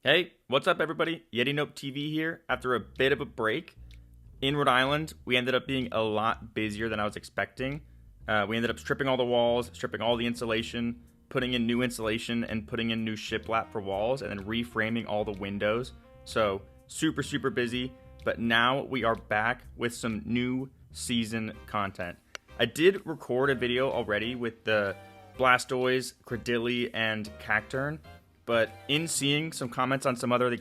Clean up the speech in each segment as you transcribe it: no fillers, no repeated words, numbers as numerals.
Hey, what's up, everybody? YetiNope TV here. After a bit of a break in Rhode Island, we ended up being a lot busier than I was expecting. We ended up stripping all the walls, stripping all the insulation, putting in new insulation, and putting in new shiplap for walls, and then reframing all the windows. So, super busy. But now we are back with some new season content. I did record a video already with the Blastoise, Credilli, and Cacturn. But in seeing some comments on some other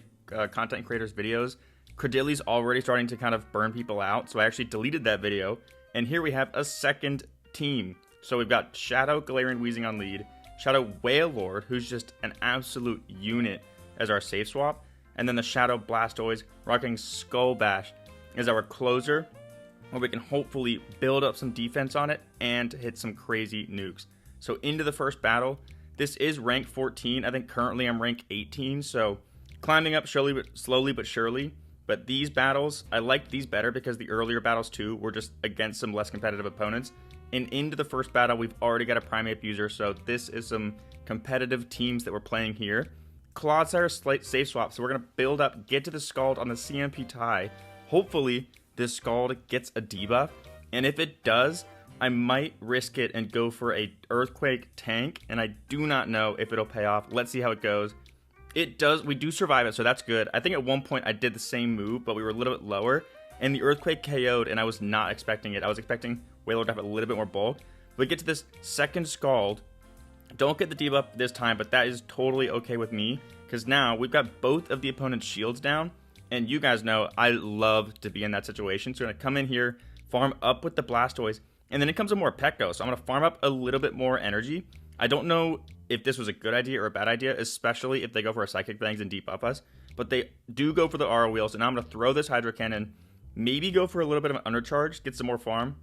content creators' videos, Credilli's already starting to kind of burn people out. So I actually deleted that video. And here we have a second team. So we've got Shadow, Galarian, Weezing on lead. Shadow Wailord, who's just an absolute unit as our safe swap. And then the Shadow Blastoise rocking Skull Bash as our closer, where we can hopefully build up some defense on it and hit some crazy nukes. So into the first battle. This is rank 14. I think currently I'm rank 18, so climbing up slowly but surely. But these battles, I liked these better because the earlier battles too were just against some less competitive opponents. And into the first battle, we've already got a Primeape user, so this is some competitive teams that we're playing here. Clodsire safe swap, so we're going to build up, get to the Scald on the CMP tie. Hopefully, this Scald gets a debuff, and if it does, I might risk it and go for a Earthquake tank, and I do not know if it'll pay off. Let's see how it goes. It does. We do survive it, so that's good. I think at one point I did the same move, but we were a little bit lower, and the Earthquake KO'd, and I was not expecting it. I was expecting Wailord to have a little bit more bulk. We get to this second Scald. Don't get the debuff this time, but that is totally okay with me, because now we've got both of the opponent's shields down, and you guys know I love to be in that situation. So we're going to come in here, farm up with the Blastoise, and then it comes with more Pekko, so I'm going to farm up a little bit more energy. I don't know if this was a good idea or a bad idea, especially if they go for a Psychic Fangs and debuff us. But they do go for the Aura Wheel, so now I'm going to throw this Hydro Cannon, maybe go for a little bit of an undercharge, get some more farm.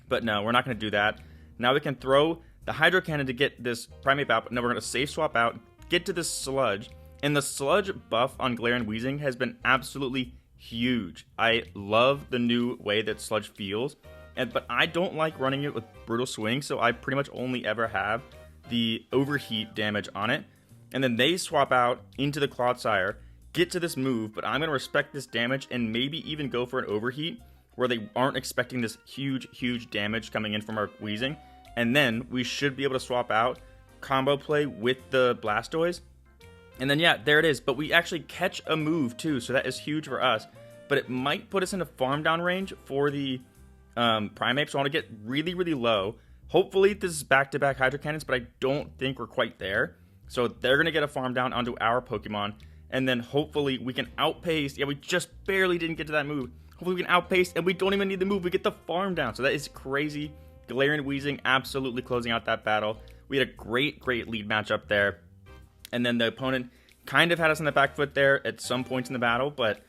But no, we're not going to do that. Now we can throw the Hydro Cannon to get this Primeape out, but no, we're going to safe swap out, get to this Sludge. And the Sludge buff on Galarian Weezing has been absolutely huge. I love the new way that Sludge feels. But I don't like running it with Brutal Swing, so I pretty much only ever have the Overheat damage on it. And then they swap out into the Clodsire, get to this move, but I'm going to respect this damage and maybe even go for an Overheat where they aren't expecting this huge damage coming in from our Weezing. And then we should be able to swap out, combo play with the Blastoise. And then yeah, there it is. But we actually catch a move too, so that is huge for us. But it might put us into farm down range for the Primeape, so I want to get really low. Hopefully this is back-to-back Hydro Cannons, but I don't think we're quite there. So they're going to get a farm down onto our Pokemon, and then hopefully we can outpace. Yeah, we just barely didn't get to that move. Hopefully we can outpace, and we don't even need the move. We get the farm down, so that is crazy. Galarian Weezing absolutely closing out that battle. We had a great lead matchup there. And then the opponent kind of had us on the back foot there at some points in the battle, but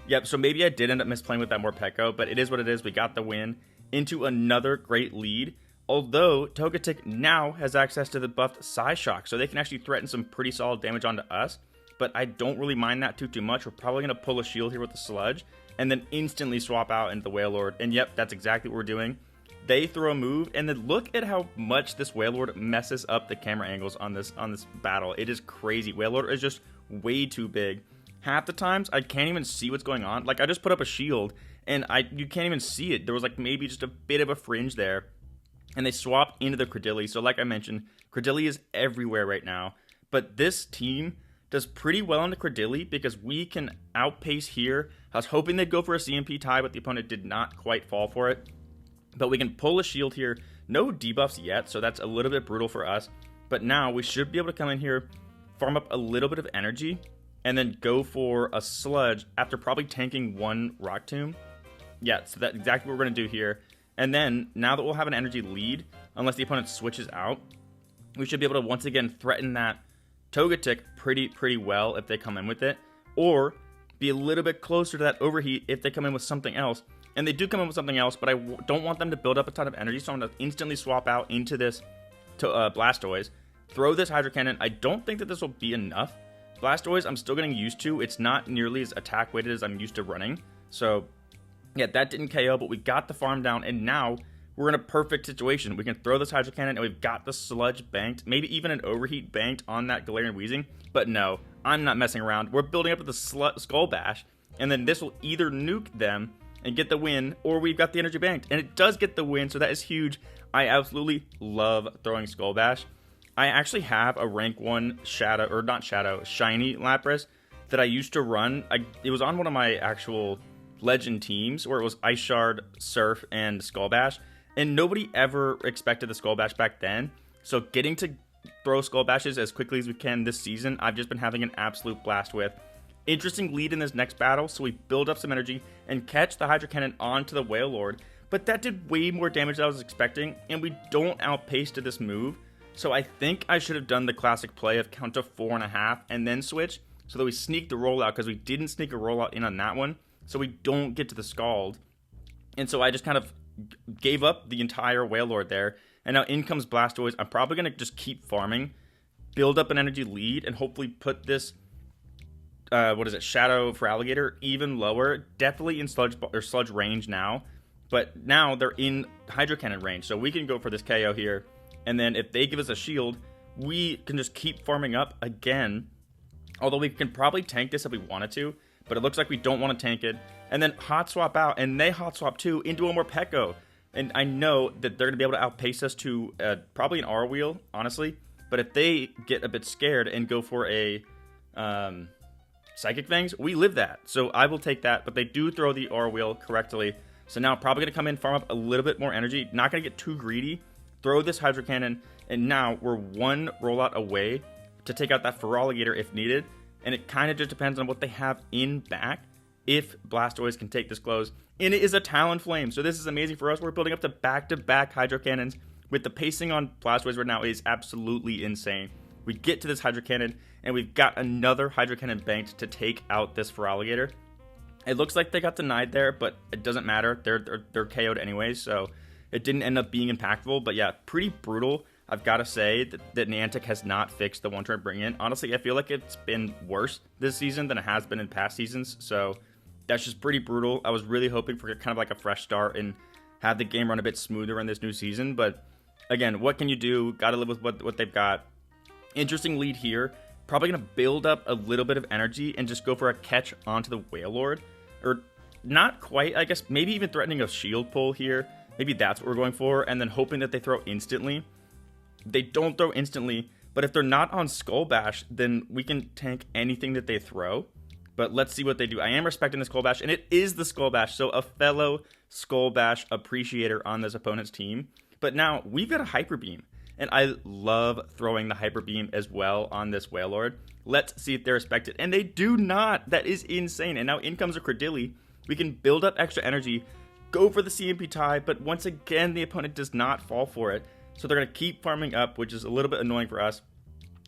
yep, so maybe I did end up misplaying with that more Pekko, but it is what it is. We got the win into another great lead. Although Togetic now has access to the buffed Psyshock, so they can actually threaten some pretty solid damage onto us. But I don't really mind that too much. We're probably going to pull a shield here with the Sludge, and then instantly swap out into the Wailord. And yep, that's exactly what we're doing. They throw a move, and then look at how much this Wailord messes up the camera angles on this battle. It is crazy. Wailord is just way too big. Half the times, I can't even see what's going on. Like, I just put up a shield, and you can't even see it. There was, like, maybe just a bit of a fringe there. And they swap into the Credilli. So, like I mentioned, Credilli is everywhere right now. But this team does pretty well on the Credilli because we can outpace here. I was hoping they'd go for a CMP tie, but the opponent did not quite fall for it. But we can pull a shield here. No debuffs yet, so that's a little bit brutal for us. But now we should be able to come in here, farm up a little bit of energy, and then go for a Sludge after probably tanking one Rock Tomb. Yeah, so that's exactly what we're going to do here. And then, now that we'll have an energy lead, unless the opponent switches out, we should be able to once again threaten that Togetic pretty well if they come in with it. Or be a little bit closer to that Overheat if they come in with something else. And they do come in with something else, but I don't want them to build up a ton of energy, so I'm going to instantly swap out into this Blastoise. Throw this Hydro Cannon. I don't think that this will be enough. Blastoise, I'm still getting used to. It's not nearly as attack weighted as I'm used to running. So, yeah, that didn't KO, but we got the farm down, and now we're in a perfect situation. We can throw this Hydro Cannon, and we've got the Sludge banked, maybe even an Overheat banked on that Galarian Weezing. But no, I'm not messing around. We're building up with the Skull Bash, and then this will either nuke them and get the win, or we've got the energy banked. And it does get the win, so that is huge. I absolutely love throwing Skull Bash. I actually have a rank 1 shadow, or not shadow, shiny Lapras that I used to run. It was on one of my actual legend teams where it was Ice Shard, Surf, and Skull Bash. And nobody ever expected the Skull Bash back then. So getting to throw Skull Bashes as quickly as we can this season, I've just been having an absolute blast with. Interesting lead in this next battle, so we build up some energy and catch the Hydro Cannon onto the Whale Lord. But that did way more damage than I was expecting, and we don't outpace to this move. So I think I should have done the classic play of count to 4.5 and then switch, so that we sneak the rollout, because we didn't sneak a rollout in on that one, so we don't get to the Scald. And so I just kind of gave up the entire Whale Lord there, and now in comes Blastoise. I'm probably going to just keep farming, build up an energy lead, and hopefully put this Shadow for Alligator even lower. Definitely in sludge range now, but now they're in Hydro Cannon range, so we can go for this KO here. And then if they give us a shield, we can just keep farming up again. Although we can probably tank this if we wanted to, but it looks like we don't want to tank it. And then hot swap out, and they hot swap too into a Morpeko. And I know that they're going to be able to outpace us to probably an R wheel, honestly. But if they get a bit scared and go for a Psychic Fangs, we live that. So I will take that, but they do throw the R wheel correctly. So now probably going to come in, farm up a little bit more energy. Not going to get too greedy. Throw this Hydro Cannon, and now we're one rollout away to take out that Feraligatr if needed. And it kind of just depends on what they have in back if Blastoise can take this close. And it is a Talonflame, so this is amazing for us. We're building up to back-to-back Hydro Cannons. With the pacing on Blastoise right now is absolutely insane. We get to this Hydro Cannon, and we've got another Hydro Cannon banked to take out this Feraligatr. It looks like they got denied there, but it doesn't matter. They're KO'd anyways, so it didn't end up being impactful. But yeah, pretty brutal. I've got to say that Niantic has not fixed the one-turn bring-in. Honestly, I feel like it's been worse this season than it has been in past seasons, so that's just pretty brutal. I was really hoping for kind of like a fresh start and have the game run a bit smoother in this new season, but again, what can you do? Got to live with what they've got. Interesting lead here. Probably going to build up a little bit of energy and just go for a catch onto the Whale Lord. Or not quite, I guess. Maybe even threatening a shield pull here. Maybe that's what we're going for. And then hoping that they throw instantly. They don't throw instantly. But if they're not on Skull Bash, then we can tank anything that they throw. But let's see what they do. I am respecting the Skull Bash. And it is the Skull Bash. So a fellow Skull Bash appreciator on this opponent's team. But now we've got a Hyper Beam. And I love throwing the Hyper Beam as well on this Whale Lord. Let's see if they respect it. And they do not. That is insane. And now in comes a Credilli. We can build up extra energy, go for the CMP tie, but once again, the opponent does not fall for it. So they're going to keep farming up, which is a little bit annoying for us.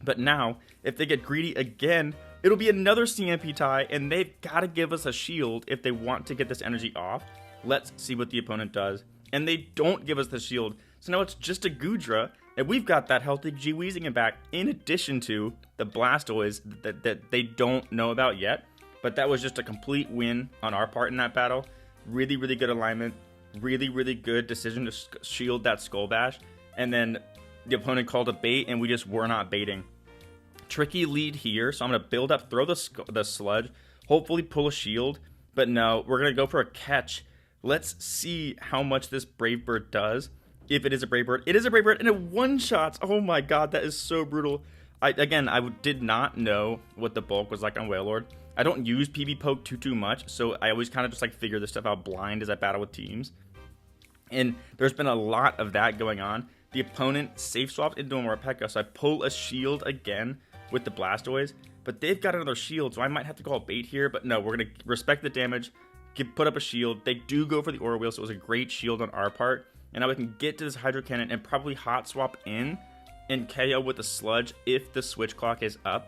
But now, if they get greedy again, it'll be another CMP tie, and they've got to give us a shield if they want to get this energy off. Let's see what the opponent does. And they don't give us the shield. So now it's just a Goodra. And we've got that healthy G-Weezing in back, in addition to the Blastoise that they don't know about yet. But that was just a complete win on our part in that battle. Really, really good alignment. Really, really good decision to shield that Skull Bash. And then the opponent called a bait, and we just were not baiting. Tricky lead here, so I'm going to build up, throw the Sludge, hopefully pull a shield. But no, we're going to go for a catch. Let's see how much this Brave Bird does. If it is a Brave Bird, it is a Brave Bird, and it one-shots. Oh my god, that is so brutal. I did not know what the bulk was like on Whale Lord. I don't use PB Poke too much, so I always kind of just like figure this stuff out blind as I battle with teams. And there's been a lot of that going on. The opponent safe swaps into a Morpeko, so I pull a shield again with the Blastoise. But they've got another shield, so I might have to call a bait here. But no, we're going to respect the damage, put up a shield. They do go for the Aura Wheel, so it was a great shield on our part. And now we can get to this Hydro Cannon and probably hot swap in and KO with the Sludge if the switch clock is up.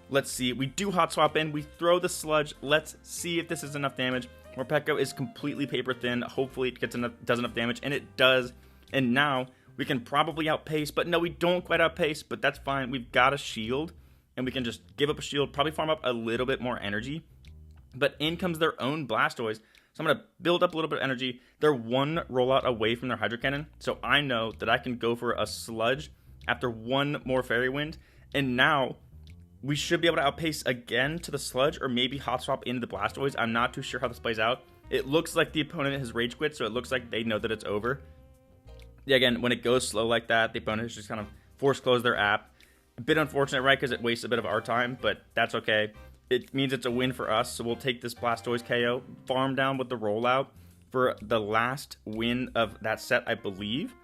Let's see. We do hot swap in. We throw the Sludge. Let's see if this is enough damage. Morpeko is completely paper thin. Hopefully it does enough damage, and it does. And now we can probably outpace, but no, we don't quite outpace, but that's fine. We've got a shield, and we can just give up a shield, probably farm up a little bit more energy. But in comes their own Blastoise. So I'm going to build up a little bit of energy. They're one rollout away from their Hydro Cannon. So I know that I can go for a Sludge after one more Fairy Wind. And now we should be able to outpace again to the Sludge, or maybe hot swap into the Blastoise. I'm not too sure how this plays out. It looks like the opponent has rage quit, so it looks like they know that it's over. Yeah, again, when it goes slow like that, the opponent has just kind of force close their app. A bit unfortunate, right, because it wastes a bit of our time, but that's okay. It means it's a win for us, so we'll take this Blastoise KO, farm down with the rollout for the last win of that set, I believe.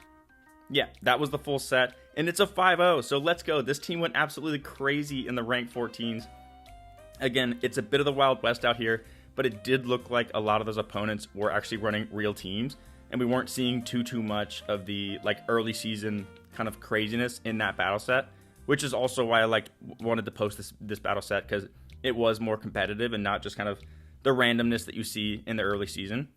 Yeah, that was the full set, and it's a 5-0, so let's go. This team went absolutely crazy in the rank 14s. Again, it's a bit of the Wild West out here, but it did look like a lot of those opponents were actually running real teams, and we weren't seeing too much of the like early season kind of craziness in that battle set, which is also why I wanted to post this battle set, because it was more competitive and not just kind of the randomness that you see in the early season.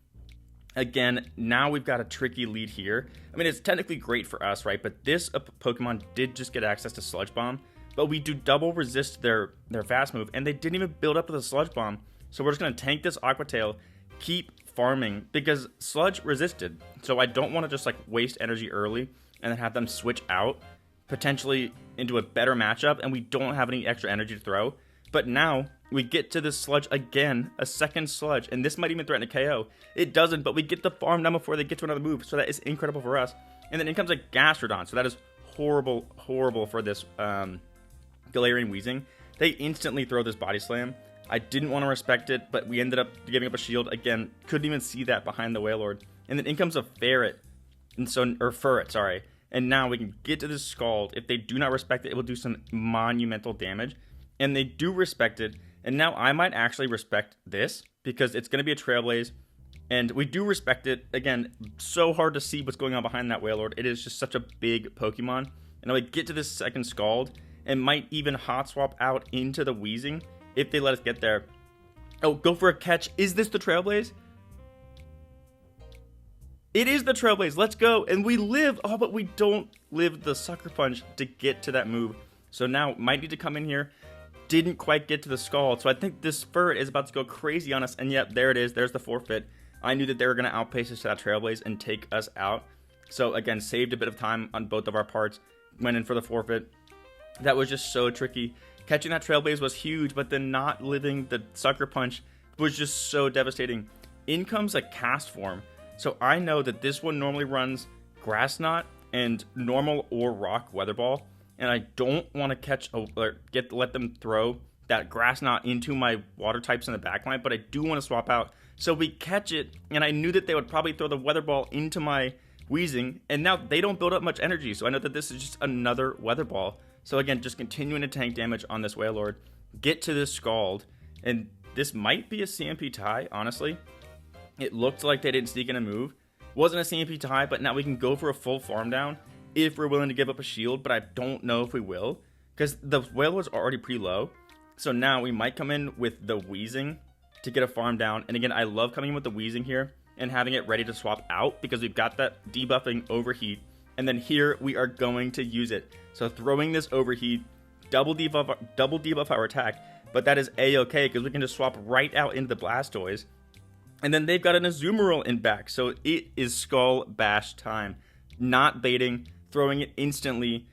Again, now we've got a tricky lead here. I mean, it's technically great for us, right? But this Pokemon did just get access to Sludge Bomb, but we do double resist their fast move, and they didn't even build up with a Sludge Bomb. So we're just going to tank this Aqua Tail, keep farming, because Sludge resisted. So I don't want to just like waste energy early and then have them switch out, potentially into a better matchup, and we don't have any extra energy to throw. But now we get to this Sludge again, a second Sludge, and this might even threaten a KO. It doesn't, but we get the farm down before they get to another move, so that is incredible for us. And then in comes a Gastrodon, so that is horrible for this Galarian Weezing. They instantly throw this Body Slam. I didn't want to respect it, but we ended up giving up a shield. Again, couldn't even see that behind the Wailord. And then in comes a Ferret, Furret, sorry. And now we can get to this Scald. If they do not respect it, it will do some monumental damage. And they do respect it. And now I might actually respect this, because it's going to be a Trailblaze. And we do respect it. Again, so hard to see what's going on behind that Wailord. It is just such a big Pokemon. And I would get to this second Scald and might even hot swap out into the Weezing if they let us get there. Oh, go for a catch. Is this the Trailblaze? It is the Trailblaze. Let's go. And we live. Oh, but we don't live the Sucker Punch to get to that move. So now might need to come in here. Didn't quite get to the Scald. So I think this Furret is about to go crazy on us. And yep, there it is. There's the forfeit. I knew that they were going to outpace us to that Trailblaze and take us out. So again, saved a bit of time on both of our parts. Went in for the forfeit. That was just so tricky. Catching that Trailblaze was huge, but then not living the Sucker Punch was just so devastating. In comes a Cast Form. So I know that this one normally runs Grass Knot and normal or rock Weather Ball. And I don't want to catch or let them throw that Grass Knot into my water types in the backline, but I do want to swap out. So we catch it, and I knew that they would probably throw the Weather Ball into my Weezing, and now they don't build up much energy, so I know that this is just another Weather Ball. So again, just continuing to tank damage on this Wailord, get to this Scald, and this might be a CMP tie, honestly. It looked like they didn't sneak in a move. Wasn't a CMP tie, but now we can go for a full farm down if we're willing to give up a shield, but I don't know if we will, because the Wailord's already pretty low. So now we might come in with the Weezing to get a farm down. And again, I love coming in with the Weezing here and having it ready to swap out, because we've got that debuffing Overheat. And then here we are going to use it. So throwing this Overheat, double debuff our attack, but that is a-okay, because we can just swap right out into the Blastoise. And then they've got an Azumarill in back, so it is Skull Bash time. Not baiting, throwing it instantly,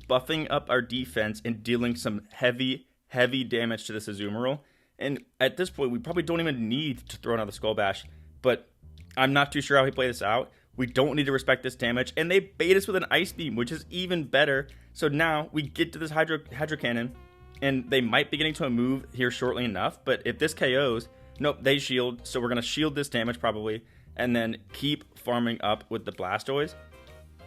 buffing up our defense, and dealing some heavy damage to this Azumarill. And at this point, we probably don't even need to throw another Skull Bash, but I'm not too sure how he played this out. We don't need to respect this damage, and they bait us with an Ice Beam, which is even better. So now we get to this Hydro Cannon, and they might be getting to a move here shortly enough, but if this KOs, nope, they shield, so we're going to shield this damage probably, and then keep farming up with the Blastoise.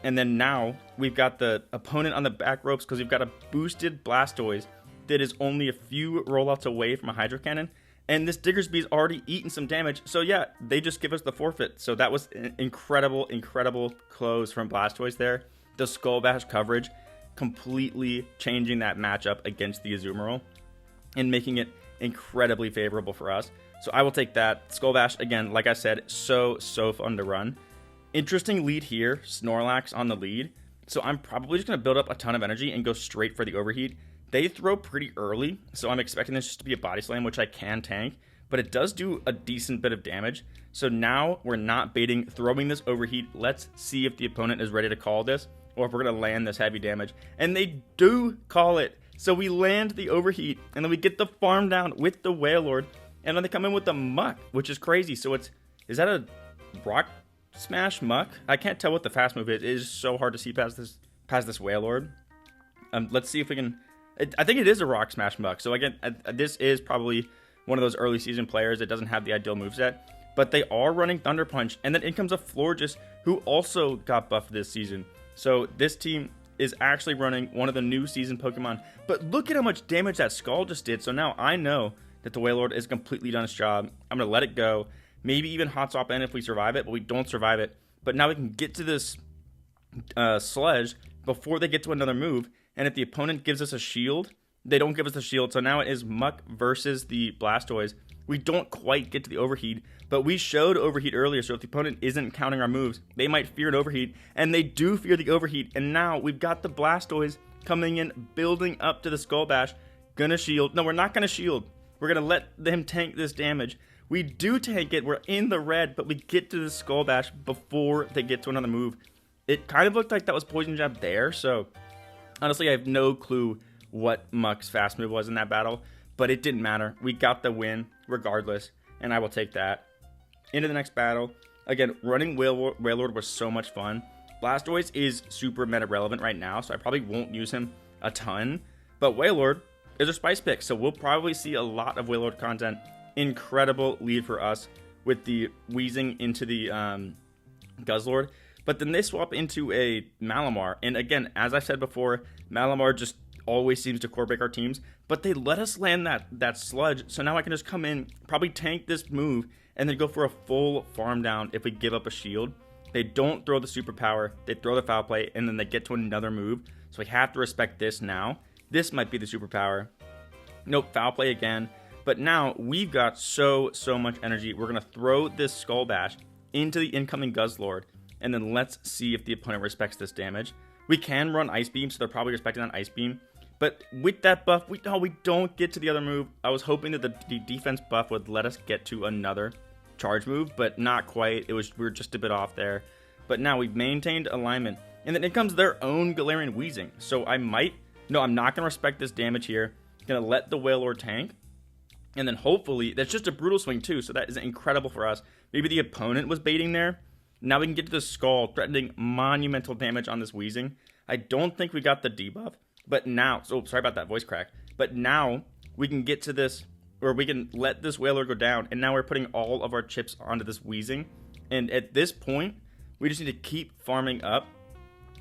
And then now we've got the opponent on the back ropes, because we've got a boosted Blastoise that is only a few rollouts away from a Hydro Cannon. And this Diggersby's already eaten some damage. So yeah, they just give us the forfeit. So that was an incredible close from Blastoise there. The Skull Bash coverage completely changing that matchup against the Azumarill and making it incredibly favorable for us. So I will take that. Skull Bash, again, like I said, so fun to run. Interesting lead here, Snorlax on the lead. So I'm probably just going to build up a ton of energy and go straight for the Overheat. They throw pretty early, so I'm expecting this just to be a Body Slam, which I can tank, but it does do a decent bit of damage. So now we're not baiting, throwing this Overheat. Let's see if the opponent is ready to call this, or if we're going to land this heavy damage. And they do call it. So we land the Overheat, and then we get the farm down with the Wailord, and then they come in with the Muck, which is crazy. So is that a Rock Smash Muck? I can't tell what the fast move is. It is so hard to see past this Wailord. Let's see if we can. I think it is a Rock Smash Muck. So again, this is probably one of those early season players that doesn't have the ideal moveset, but they are running Thunder Punch, and then in comes a Florges who also got buffed this season. So this team is actually running one of the new season Pokemon, but look at how much damage that Skull just did. So now I know that the Wailord is completely done its job. I'm going to let it go, maybe even Hot Swap in if we survive it, but we don't survive it. But now we can get to this Sludge before they get to another move, and if the opponent gives us a shield, they don't give us the shield. So now it is Muck versus the Blastoise. We don't quite get to the Overheat, but we showed Overheat earlier, so if the opponent isn't counting our moves, they might fear an Overheat, and they do fear the Overheat, and now we've got the Blastoise coming in, building up to the Skull Bash, gonna shield. No, we're not gonna shield. We're gonna let them tank this damage. We do tank it, we're in the red, but we get to the Skull Bash before they get to another move. It kind of looked like that was Poison Jab there, so honestly, I have no clue what Muck's fast move was in that battle, but it didn't matter. We got the win regardless, and I will take that. Into the next battle. Again, running Wailord was so much fun. Blastoise is super meta relevant right now, so I probably won't use him a ton, but Wailord is a spice pick, so we'll probably see a lot of Wailord content. Incredible lead for us with the Weezing into the Guzzlord. But then they swap into a Malamar, and again, as I've said before, Malamar just always seems to core break our teams, but they let us land that Sludge, so now I can just come in, probably tank this move, and then go for a full farm down if we give up a shield. They don't throw the superpower, they throw the foul play, and then they get to another move, so we have to respect this now. This might be the superpower. Nope, foul play again, but now we've got so much energy. We're going to throw this Skull Bash into the incoming Guzzlord, and then let's see if the opponent respects this damage. We can run Ice Beam, so they're probably respecting that Ice Beam. But with that buff, we don't get to the other move. I was hoping that the defense buff would let us get to another charge move, but not quite. We were just a bit off there. But now we've maintained alignment. And then it comes their own Galarian Weezing. So I'm not going to respect this damage here. Going to let the Wailord tank. And then hopefully, that's just a Brutal Swing too, so that is incredible for us. Maybe the opponent was baiting there. Now we can get to the Skull, threatening monumental damage on this Weezing. I don't think we got the debuff, but now, sorry about that voice crack, but now we can get to this, or we can let this Wailord go down, and now we're putting all of our chips onto this Weezing. And at this point, we just need to keep farming up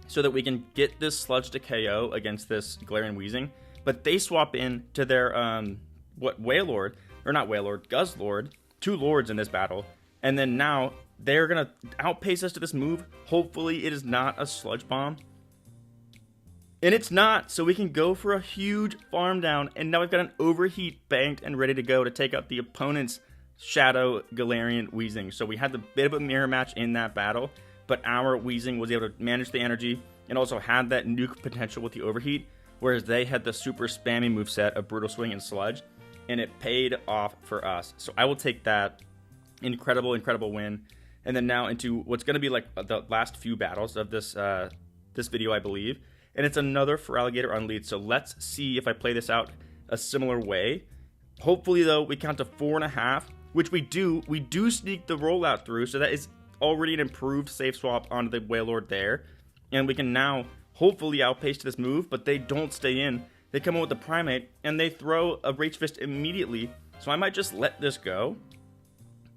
so that we can get this Sludge to KO against this Galarian Weezing. But they swap in to their, Guzzlord, 2 Lords in this battle, and then now they're going to outpace us to this move. Hopefully it is not a Sludge Bomb. And it's not, so we can go for a huge farm down, and now we've got an Overheat banked and ready to go to take out the opponent's Shadow Galarian Weezing. So we had a bit of a mirror match in that battle, but our Weezing was able to manage the energy and also had that nuke potential with the Overheat, whereas they had the super spammy moveset of Brutal Swing and Sludge, and it paid off for us. So I will take that incredible win. And then now into what's going to be like the last few battles of this video, I believe. And it's another Feraligatr on lead. So let's see if I play this out a similar way. Hopefully, though, we count to 4.5, which we do. We do sneak the rollout through. So that is already an improved safe swap onto the Wailord there. And we can now hopefully outpace this move, but they don't stay in. They come in with the Primate, and they throw a Rage Fist immediately. So I might just let this go.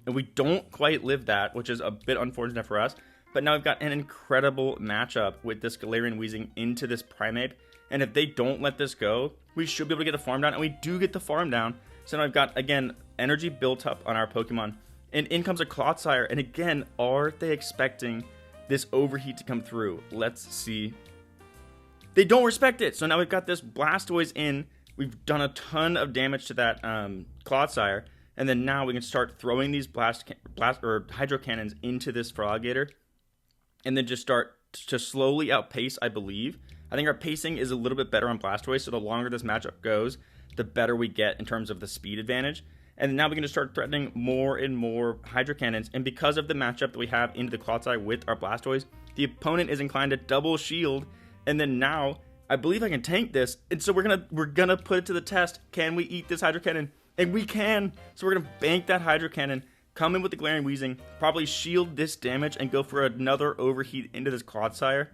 And we don't quite live that, which is a bit unfortunate for us. But now we've got an incredible matchup with this Galarian Weezing into this Primate. And if they don't let this go, we should be able to get the farm down. And we do get the farm down. So now I've got, again, energy built up on our Pokemon. And in comes a Clodsire. And again, are they expecting this Overheat to come through? Let's see. They don't respect it. So now we've got this Blastoise in. We've done a ton of damage to that Clodsire. And then now we can start throwing these Hydro Cannons into this Feraligatr. And then just start to slowly outpace, I believe. I think our pacing is a little bit better on Blastoise, so the longer this matchup goes, the better we get in terms of the speed advantage. And now we can just start threatening more and more Hydro Cannons. And because of the matchup that we have into the Clodsire with our Blastoise, the opponent is inclined to double shield. And then now I believe I can tank this. And so we're gonna put it to the test. Can we eat this Hydro Cannon? And we can. So we're gonna bank that Hydro Cannon, come in with the Glaring Weezing, probably shield this damage, and go for another Overheat into this Clodsire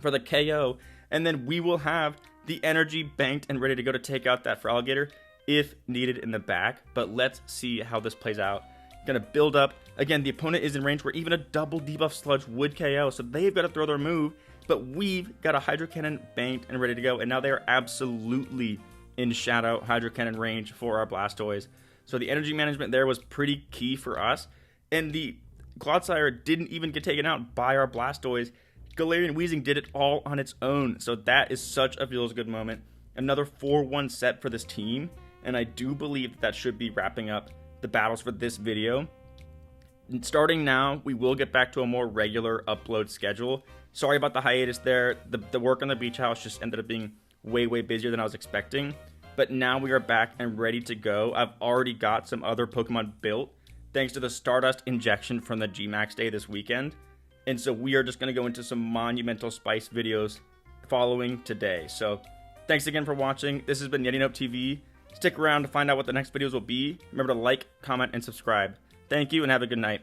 for the KO. And then we will have the energy banked and ready to go to take out that Feraligatr if needed in the back. But let's see how this plays out. Gonna build up. Again, the opponent is in range where even a double debuff Sludge would KO, so they've got to throw their move. But we've got a Hydro Cannon banked and ready to go, and now they are absolutely in Shadow Hydro Cannon range for our Blastoise. So the energy management there was pretty key for us, and the Clodsire didn't even get taken out by our Blastoise. Galarian Weezing did it all on its own, so that is such a feels good moment. Another 4-1 set for this team, and I do believe that should be wrapping up the battles for this video. And starting now, we will get back to a more regular upload schedule. Sorry about the hiatus there. The work on the beach house just ended up being way busier than I was expecting. But now we are back and ready to go. I've already got some other Pokemon built thanks to the Stardust injection from the Gmax day this weekend. And so we are just going to go into some monumental spice videos following today. So thanks again for watching. This has been YetiNopeTV. Stick around to find out what the next videos will be. Remember to like, comment, and subscribe. Thank you and have a good night.